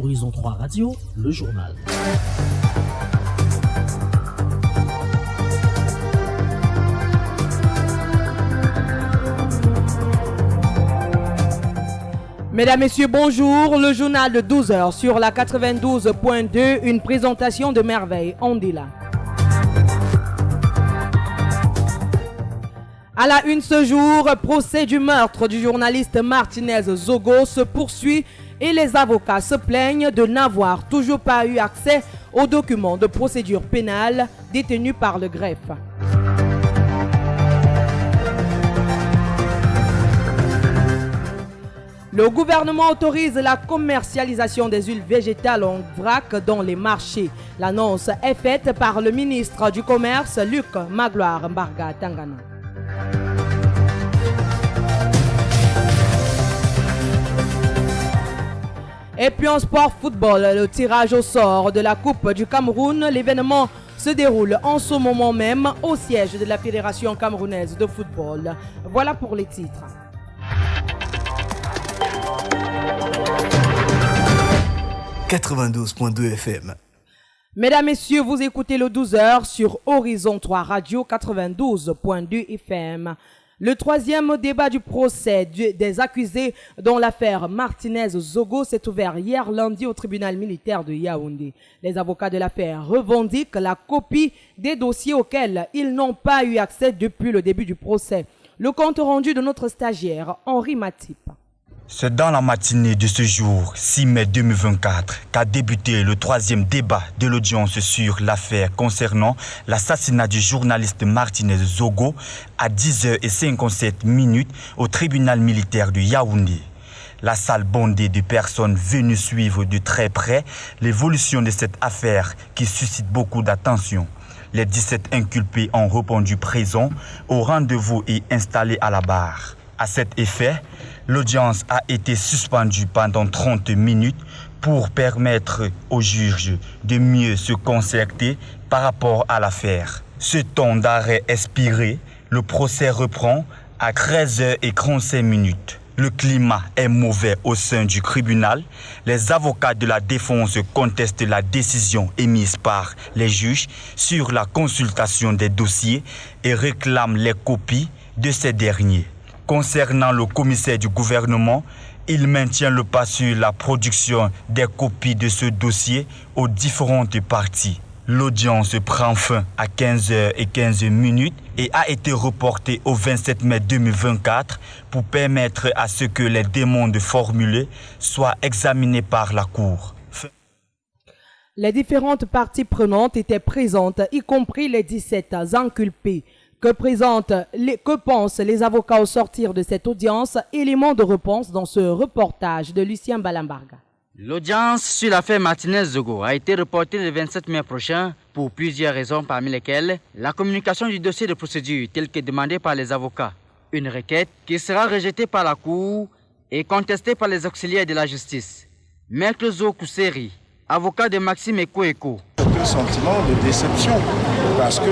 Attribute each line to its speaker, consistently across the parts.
Speaker 1: Horizon 3 Radio, le journal.
Speaker 2: Mesdames, Messieurs, bonjour. Le journal de 12h sur la 92.2, une présentation de Merveille Ondila. À la une ce jour, procès du meurtre du journaliste Martinez Zogo se poursuit et les avocats se plaignent de n'avoir toujours pas eu accès aux documents de procédure pénale détenus par le greffe. Le gouvernement autorise la commercialisation des huiles végétales en vrac dans les marchés. L'annonce est faite par le ministre du Commerce, Luc Magloire Mbarga Tangana. Et puis en sport football, le tirage au sort de la Coupe du Cameroun. L'événement se déroule en ce moment même au siège de la Fédération camerounaise de football. Voilà pour les titres. «
Speaker 3: 92.2 FM.
Speaker 2: Mesdames, Messieurs, vous écoutez le 12h sur Horizon 3 Radio 92.2 FM. Le troisième débat du procès des accusés dans l'affaire Martinez-Zogo s'est ouvert hier lundi au tribunal militaire de Yaoundé. Les avocats de l'affaire revendiquent la copie des dossiers auxquels ils n'ont pas eu accès depuis le début du procès. Le compte rendu de notre stagiaire, Henri Matip.
Speaker 4: C'est dans la matinée de ce jour, 6 mai 2024, qu'a débuté le troisième débat de l'audience sur l'affaire concernant l'assassinat du journaliste Martinez Zogo à 10h57 au tribunal militaire de Yaoundé. La salle bondée de personnes venues suivre de très près l'évolution de cette affaire qui suscite beaucoup d'attention. Les 17 inculpés ont répondu présents au rendez-vous et installés à la barre. À cet effet, l'audience a été suspendue pendant 30 minutes pour permettre aux juges de mieux se concerter par rapport à l'affaire. Ce temps d'arrêt expiré, le procès reprend à 13h45. Le climat est mauvais au sein du tribunal. Les avocats de la défense contestent la décision émise par les juges sur la consultation des dossiers et réclament les copies de ces derniers. Concernant le commissaire du gouvernement, il maintient le pas sur la production des copies de ce dossier aux différentes parties. L'audience prend fin à 15h15 et a été reportée au 27 mai 2024 pour permettre à ce que les demandes formulées soient examinées par la Cour.
Speaker 2: Les différentes parties prenantes étaient présentes, y compris les 17 inculpés. Que pensent les avocats au sortir de cette audience? Éléments de réponse dans ce reportage de Lucien Balambarga.
Speaker 5: L'audience sur l'affaire Martinez-Zogo a été reportée le 27 mai prochain pour plusieurs raisons, parmi lesquelles la communication du dossier de procédure tel que demandé par les avocats, une requête qui sera rejetée par la Cour et contestée par les auxiliaires de la justice. Maître Zo Kousseri, avocat de Maxime Eko.
Speaker 6: Un sentiment de déception parce que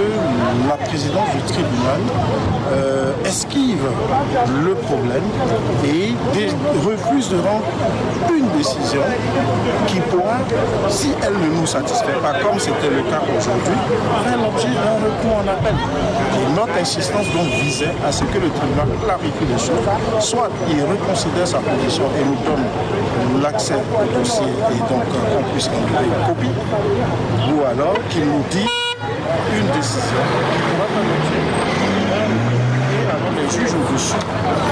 Speaker 6: la présidence du tribunal esquive le problème et refuse de rendre une décision qui pourra, si elle ne nous satisfait pas, comme c'était le cas aujourd'hui, faire l'objet d'un recours en appel. Et notre insistance donc visait à ce que le tribunal clarifie les choses, soit il reconsidère sa position et nous donne l'accès au dossier et donc qu'on puisse enlever une copie, ou alors qu'il nous dit une décision qui pourra pas l'objet. Et alors les juges au-dessus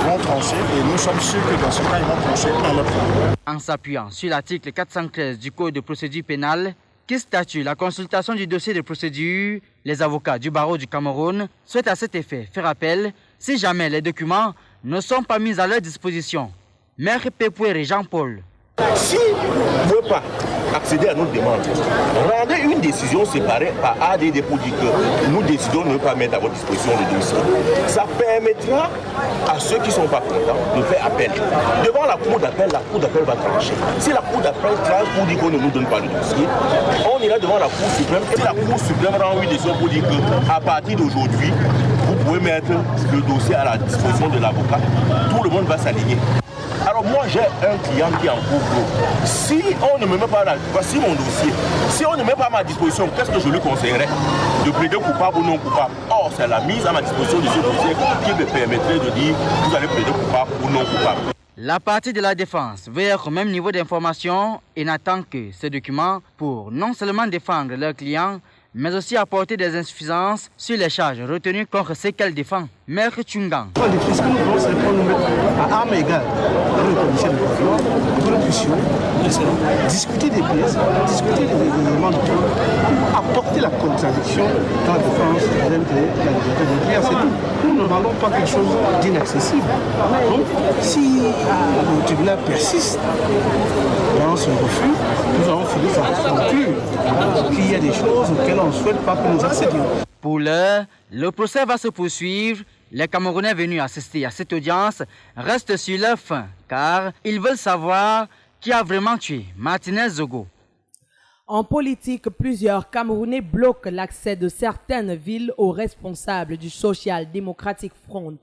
Speaker 6: vont trancher et nous sommes sûrs que dans ce cas, ils vont trancher en notre faveur.
Speaker 5: En s'appuyant sur l'article 413 du Code de procédure pénale qui statue la consultation du dossier de procédure, les avocats du barreau du Cameroun souhaitent à cet effet faire appel si jamais les documents ne sont pas mis à leur disposition. Maître Pepoué Jean-Paul.
Speaker 7: Si vous ne pouvez pas accéder à notre demande, rendez une décision séparée par ADD pour dire que nous décidons de ne pas mettre à votre disposition le dossier. Ça permettra à ceux qui ne sont pas contents de faire appel. Devant la cour d'appel va trancher. Si la cour d'appel tranche pour dire qu'on ne nous donne pas le dossier, on ira devant la cour suprême et la cour suprême rend une décision pour dire qu'à partir d'aujourd'hui, vous pouvez mettre le dossier à la disposition de l'avocat. Tout le monde va s'aligner. Alors moi j'ai un client qui est en cours gros. Si on ne me met pas là, voici mon dossier. Si on ne met pas à ma disposition, qu'est-ce que je lui conseillerais? De plaider coupable ou non coupable? Or, c'est la mise à ma disposition de ce dossier qui me permettrait de dire vous allez plaider coupable ou non coupable.
Speaker 5: La partie de la défense veut être au même niveau d'information et n'attend que ce document pour non seulement défendre leurs clients, mais aussi apporter des insuffisances sur les charges retenues contre ceux qu'elle défend. Maître Chungang.
Speaker 3: Ce que nous voulons, c'est qu'on nous mette à armes égales dans le commissaire de pouvoir, pour que nous puissions discuter des pièces, discuter des éléments de tout, pour apporter la contradiction dans la défense de la liberté de client. C'est tout. Nous ne demandons pas quelque chose d'inaccessible. Donc, si le tribunal persiste dans son refus, nous allons finir par conclure qu'il y a des choses auxquelles on ne souhaite pas que nous accédions.
Speaker 5: Pour l'heure, le procès va se poursuivre. Les Camerounais venus assister à cette audience restent sur leur faim car ils veulent savoir qui a vraiment tué Martinez Zogo.
Speaker 2: En politique, plusieurs Camerounais bloquent l'accès de certaines villes aux responsables du Social Democratic Front.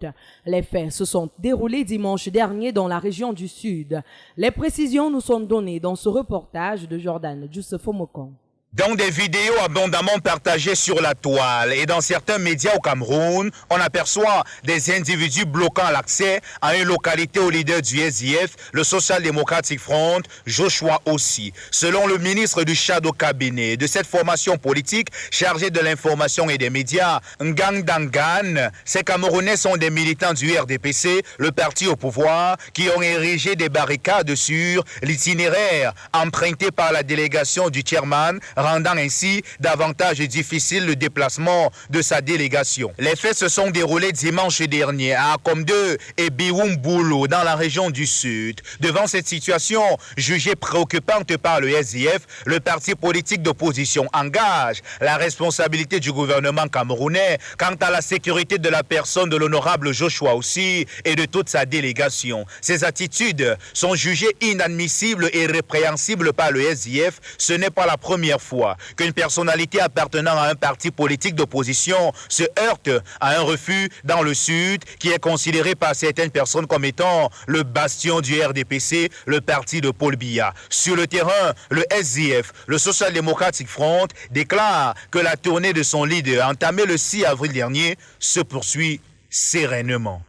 Speaker 2: Les faits se sont déroulés dimanche dernier dans la région du Sud. Les précisions nous sont données dans ce reportage de Jordan Djoussefo-Mokon.
Speaker 8: Dans des vidéos abondamment partagées sur la toile et dans certains médias au Cameroun, on aperçoit des individus bloquant l'accès à une localité au leader du SDF, le Social Democratic Front, Joshua aussi. Selon le ministre du Chad au cabinet de cette formation politique chargée de l'information et des médias, Ngang Dangan, ces Camerounais sont des militants du RDPC, le parti au pouvoir, qui ont érigé des barricades sur l'itinéraire emprunté par la délégation du chairman, rendant ainsi davantage difficile le déplacement de sa délégation. Les faits se sont déroulés dimanche dernier à Akomde et Biwumbulu dans la région du Sud. Devant cette situation jugée préoccupante par le SDF, le parti politique d'opposition engage la responsabilité du gouvernement camerounais quant à la sécurité de la personne de l'honorable Joshua aussi et de toute sa délégation. Ces attitudes sont jugées inadmissibles et répréhensibles par le SDF. Ce n'est pas la première fois qu'une personnalité appartenant à un parti politique d'opposition se heurte à un refus dans le Sud qui est considéré par certaines personnes comme étant le bastion du RDPC, le parti de Paul Biya. Sur le terrain, le SDF, le Social Democratic Front, déclare que la tournée de son leader entamée le 6 avril dernier se poursuit sereinement.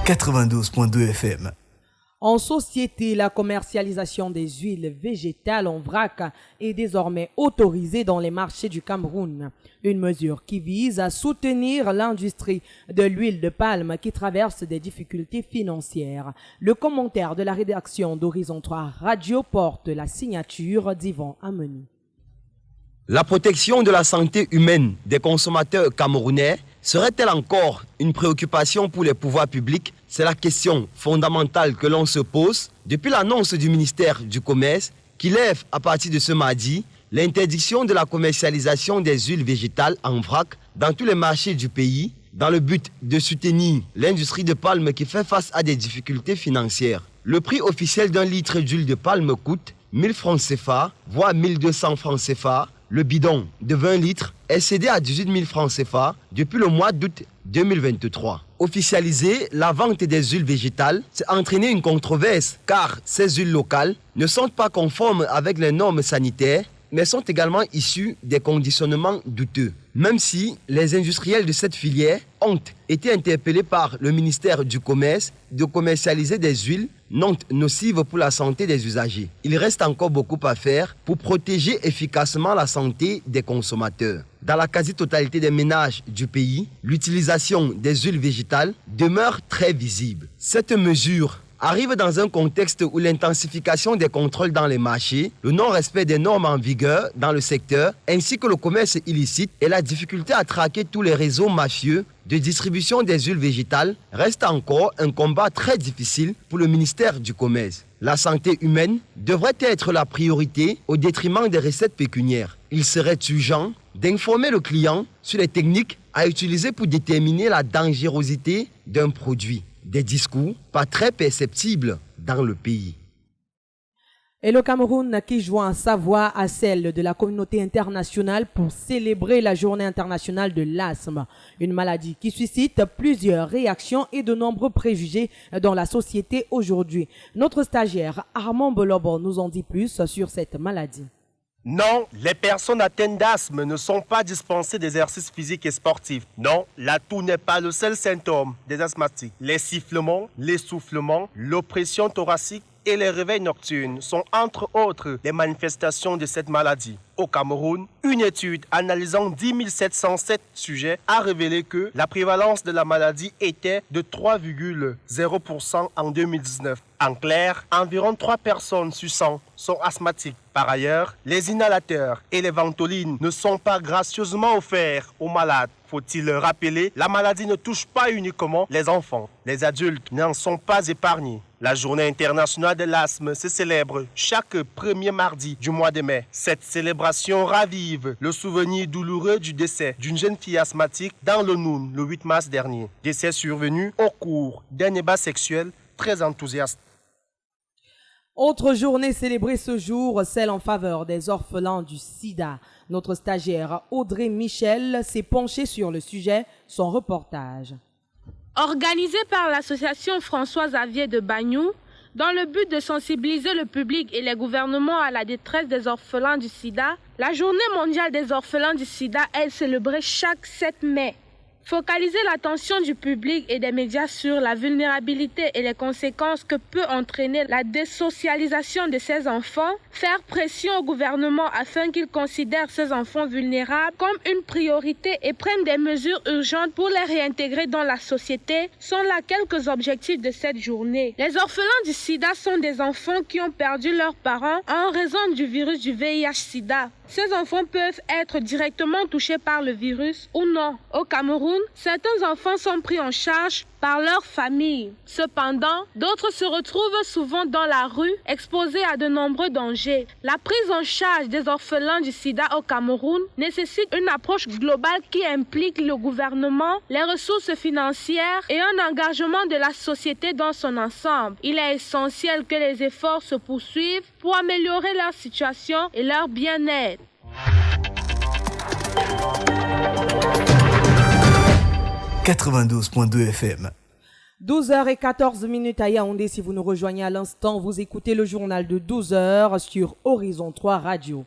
Speaker 8: «
Speaker 9: 92.2 FM »
Speaker 2: En société, la commercialisation des huiles végétales en vrac est désormais autorisée dans les marchés du Cameroun. Une mesure qui vise à soutenir l'industrie de l'huile de palme qui traverse des difficultés financières. Le commentaire de la rédaction d'Horizon 3 Radio porte la signature d'Yvan Ameni.
Speaker 10: La protection de la santé humaine des consommateurs camerounais serait-elle encore une préoccupation pour les pouvoirs publics? C'est la question fondamentale que l'on se pose depuis l'annonce du ministère du Commerce qui lève à partir de ce mardi l'interdiction de la commercialisation des huiles végétales en vrac dans tous les marchés du pays dans le but de soutenir l'industrie de palme qui fait face à des difficultés financières. Le prix officiel d'un litre d'huile de palme coûte 1000 francs CFA, voire 1200 francs CFA. Le bidon de 20 litres est cédé à 18 000 francs CFA depuis le mois d'août 2023. Officialiser la vente des huiles végétales, c'est entraîner une controverse car ces huiles locales ne sont pas conformes avec les normes sanitaires mais sont également issues des conditionnements douteux. Même si les industriels de cette filière ont été interpellés par le ministère du Commerce de commercialiser des huiles non nocives pour la santé des usagers. Il reste encore beaucoup à faire pour protéger efficacement la santé des consommateurs. Dans la quasi-totalité des ménages du pays, l'utilisation des huiles végétales demeure très visible. Cette mesure arrive dans un contexte où l'intensification des contrôles dans les marchés, le non-respect des normes en vigueur dans le secteur, ainsi que le commerce illicite et la difficulté à traquer tous les réseaux mafieux de distribution des huiles végétales reste encore un combat très difficile pour le ministère du Commerce. La santé humaine devrait être la priorité au détriment des recettes pécuniaires. Il serait urgent d'informer le client sur les techniques à utiliser pour déterminer la dangerosité d'un produit. Des discours pas très perceptibles dans le pays.
Speaker 2: Et le Cameroun qui joint sa voix à celle de la communauté internationale pour célébrer la journée internationale de l'asthme, une maladie qui suscite plusieurs réactions et de nombreux préjugés dans la société aujourd'hui. Notre stagiaire Armand Bolobo nous en dit plus sur cette maladie.
Speaker 9: Non, les personnes atteintes d'asthme ne sont pas dispensées d'exercices physiques et sportifs. Non, la toux n'est pas le seul symptôme des asthmatiques. Les sifflements, l'essoufflement, l'oppression thoracique et les réveils nocturnes sont entre autres les manifestations de cette maladie. Au Cameroun, une étude analysant 10 707 sujets a révélé que la prévalence de la maladie était de 3,0% en 2019. En clair, environ 3 personnes sur 100 sont asthmatiques. Par ailleurs, les inhalateurs et les ventolines ne sont pas gracieusement offerts aux malades. Faut-il le rappeler, la maladie ne touche pas uniquement les enfants. Les adultes n'en sont pas épargnés. La journée internationale de l'asthme se célèbre chaque premier mardi du mois de mai. Cette célébration ravive le souvenir douloureux du décès d'une jeune fille asthmatique dans le Noun le 8 mars dernier. Décès survenu au cours d'un débat sexuel très enthousiaste.
Speaker 2: Autre journée célébrée ce jour, celle en faveur des orphelins du sida. Notre stagiaire Audrey Michel s'est penchée sur le sujet, son reportage.
Speaker 11: Organisé par l'association François Xavier de Bagnou, dans le but de sensibiliser le public et les gouvernements à la détresse des orphelins du sida, la Journée mondiale des orphelins du sida est célébrée chaque 7 mai. Focaliser l'attention du public et des médias sur la vulnérabilité et les conséquences que peut entraîner la désocialisation de ces enfants, faire pression au gouvernement afin qu'il considère ces enfants vulnérables comme une priorité et prenne des mesures urgentes pour les réintégrer dans la société sont là quelques objectifs de cette journée. Les orphelins du sida sont des enfants qui ont perdu leurs parents en raison du virus du VIH-Sida. Ces enfants peuvent être directement touchés par le virus ou non. Au Cameroun, certains enfants sont pris en charge par leur famille. Cependant, d'autres se retrouvent souvent dans la rue, exposés à de nombreux dangers. La prise en charge des orphelins du sida au Cameroun nécessite une approche globale qui implique le gouvernement, les ressources financières et un engagement de la société dans son ensemble. Il est essentiel que les efforts se poursuivent pour améliorer leur situation et leur bien-être.
Speaker 12: 92.2 FM.
Speaker 2: 12h14 à Yaoundé. Si vous nous rejoignez à l'instant, vous écoutez le journal de 12h sur Horizon 3 Radio.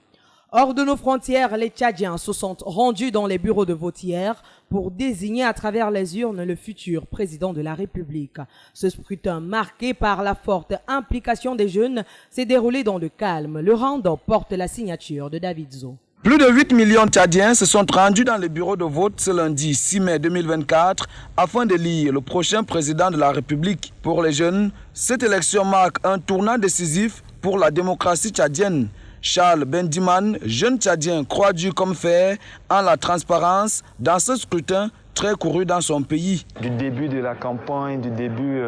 Speaker 2: Hors de nos frontières, les Tchadiens se sont rendus dans les bureaux de vote hier pour désigner à travers les urnes le futur président de la République. Ce scrutin marqué par la forte implication des jeunes s'est déroulé dans le calme. Le rando porte la signature de David Zo.
Speaker 13: Plus de 8 millions de Tchadiens se sont rendus dans les bureaux de vote ce lundi 6 mai 2024 afin d'élire le prochain président de la République. Pour les jeunes, cette élection marque un tournant décisif pour la démocratie tchadienne. Charles Bendiman, jeune Tchadien, croit dur comme fer en la transparence dans ce scrutin très couru dans son pays.
Speaker 14: Du début de la campagne, du début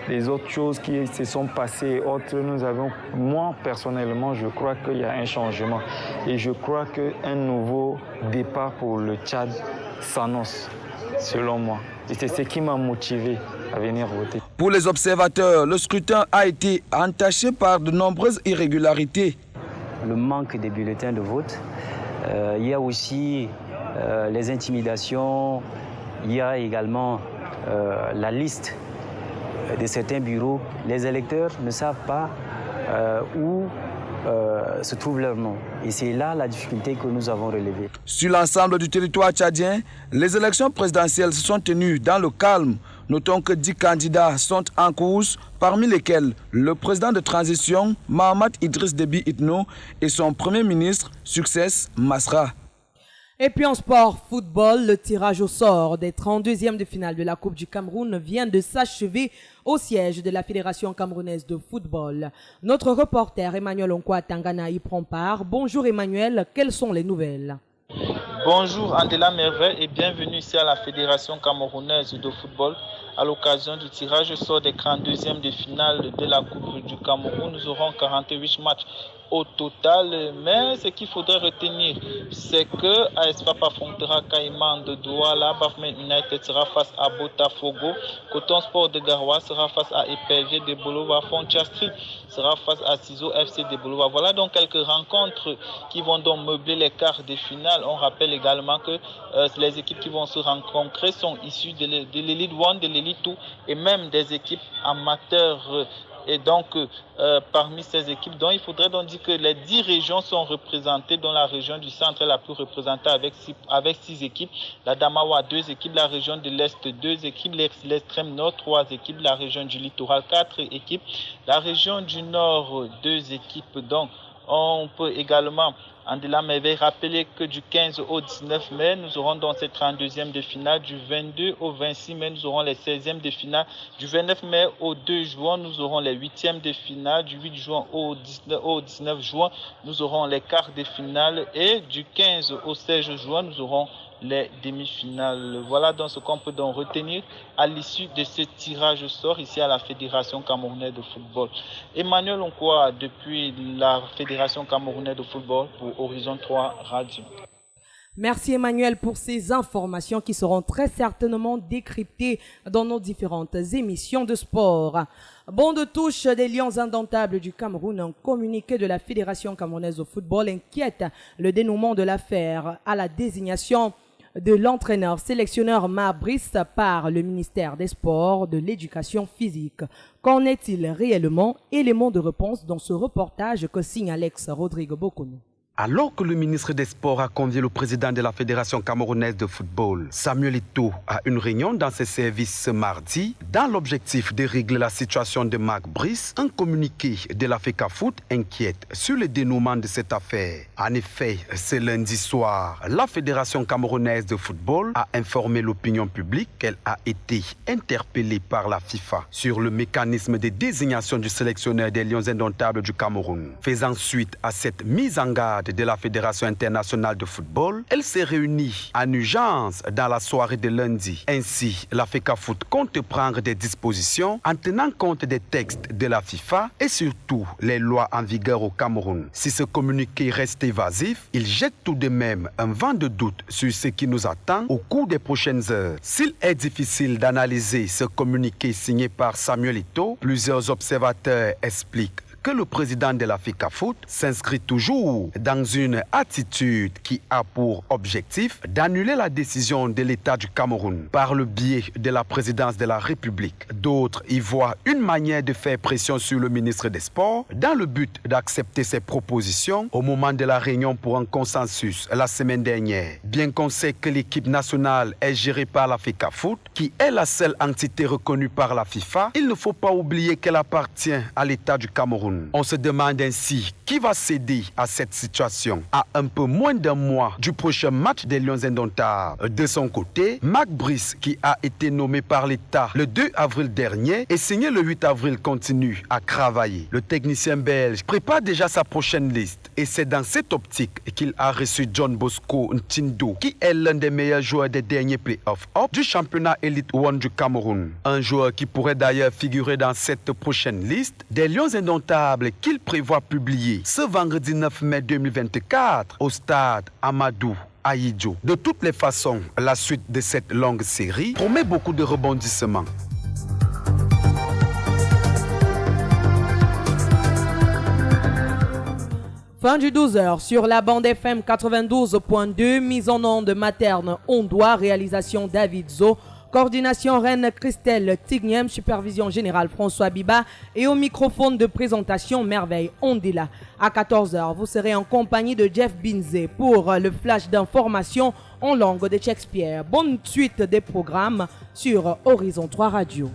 Speaker 14: des autres choses qui se sont passées, moi personnellement, je crois qu'il y a un changement. Et je crois qu'un nouveau départ pour le Tchad s'annonce, selon moi. Et c'est ce qui m'a motivé à venir voter.
Speaker 13: Pour les observateurs, le scrutin a été entaché par de nombreuses irrégularités.
Speaker 15: Le manque des bulletins de vote, il y a aussi les intimidations, il y a également la liste de certains bureaux. Les électeurs ne savent pas où se trouve leur nom. Et c'est là la difficulté que nous avons relevée.
Speaker 13: Sur l'ensemble du territoire tchadien, les élections présidentielles se sont tenues dans le calme. Notons que 10 candidats sont en course, parmi lesquels le président de transition, Mahamat Idriss Déby Itno, et son premier ministre, Succès Masra.
Speaker 2: Et puis en sport, football, le tirage au sort des 32e de finale de la Coupe du Cameroun vient de s'achever au siège de la Fédération camerounaise de football. Notre reporter Emmanuel Onkwa Tangana y prend part. Bonjour Emmanuel, quelles sont les nouvelles ?
Speaker 16: Bonjour Andela Merveille et bienvenue ici à la Fédération camerounaise de football. À l'occasion du tirage au sort des 32e de finale de la Coupe du Cameroun, nous aurons 48 matchs au total. Mais ce qu'il faudrait retenir, c'est que AS FAP affrontera Caïman de Douala, Bafoussam United sera face à Botafogo, Coton Sport de Garoua sera face à EPG de Bolova, Fonchastri sera face à Ciseaux FC de Bolova. Voilà donc quelques rencontres qui vont donc meubler les quarts de finale. On rappelle également que les équipes qui vont se rencontrer sont issues de l'Elite 1, de l'Elite 2 et même des équipes amateurs. Et donc, parmi ces équipes, donc, il faudrait donc dire que les 10 régions sont représentées, dont la région du centre est la plus représentée avec 6 équipes. La Damawa, 2 équipes. La région de l'Est, 2 équipes. L'extrême nord, 3 équipes. La région du littoral, 4 équipes. La région du nord, 2 équipes. Donc, on peut également Andela m'avait rappelé que du 15 au 19 mai, nous aurons donc cette 32e de finale. Du 22 au 26 mai, nous aurons les 16e de finale. Du 29 mai au 2 juin, nous aurons les 8e de finale. Du 8 juin au 19 juin, nous aurons les quarts de finale. Et du 15 au 16 juin, nous aurons les demi-finales. Voilà donc ce qu'on peut donc retenir à l'issue de ce tirage au sort ici à la Fédération camerounaise de football. Emmanuel Onkoa depuis la Fédération camerounaise de football pour Horizon 3 Radio.
Speaker 2: Merci Emmanuel pour ces informations qui seront très certainement décryptées dans nos différentes émissions de sport. Bon de touche des Lions indomptables du Cameroun, un communiqué de la Fédération camerounaise de football inquiète le dénouement de l'affaire à la désignation de l'entraîneur sélectionneur Brice par le ministère des Sports, de l'Éducation physique. Qu'en est-il réellement? Élément de réponse dans ce reportage que signe Alex Rodrigue Bokono.
Speaker 12: Alors que le ministre des Sports a convié le président de la Fédération camerounaise de football, Samuel Eto'o, à une réunion dans ses services ce mardi, dans l'objectif de régler la situation de Brice, un communiqué de la FECAFOOT inquiète sur le dénouement de cette affaire. En effet, ce lundi soir, la Fédération camerounaise de football a informé l'opinion publique qu'elle a été interpellée par la FIFA sur le mécanisme de désignation du sélectionneur des Lions indomptables du Cameroun. Faisant suite à cette mise en garde de la Fédération internationale de football, elle s'est réunie en urgence dans la soirée de lundi. Ainsi, la FECAFOOT compte prendre des dispositions en tenant compte des textes de la FIFA et surtout les lois en vigueur au Cameroun. Si ce communiqué reste évasif, il jette tout de même un vent de doute sur ce qui nous attend au cours des prochaines heures. S'il est difficile d'analyser ce communiqué signé par Samuel Eto'o, plusieurs observateurs expliquent que le président de la FECAFOOT s'inscrit toujours dans une attitude qui a pour objectif d'annuler la décision de l'État du Cameroun par le biais de la présidence de la République. D'autres y voient une manière de faire pression sur le ministre des Sports dans le but d'accepter ses propositions au moment de la réunion pour un consensus la semaine dernière. Bien qu'on sait que l'équipe nationale est gérée par la FECAFOOT, qui est la seule entité reconnue par la FIFA, il ne faut pas oublier qu'elle appartient à l'État du Cameroun. On se demande ainsi qui va céder à cette situation à un peu moins d'un mois du prochain match des Lions indomptables. De son côté, Brice, qui a été nommé par l'État le 2 avril dernier et signé le 8 avril, continue à travailler. Le technicien belge prépare déjà sa prochaine liste et c'est dans cette optique qu'il a reçu John Bosco Ntindo, qui est l'un des meilleurs joueurs des derniers playoffs du championnat Elite 1 du Cameroun. Un joueur qui pourrait d'ailleurs figurer dans cette prochaine liste des Lions indomptables qu'il prévoit publier ce vendredi 9 mai 2024 au stade Amadou Ahidjo. De toutes les façons, la suite de cette longue série promet beaucoup de rebondissements.
Speaker 2: Fin du 12h sur la bande FM 92.2, mise en onde materne Ondois, réalisation David Zo. Coordination Reine Christelle Tigniem, supervision générale François Biba et au microphone de présentation Merveille Ondila. À 14h, vous serez en compagnie de Jeff Binze pour le flash d'information en langue de Shakespeare. Bonne suite des programmes sur Horizon 3 Radio.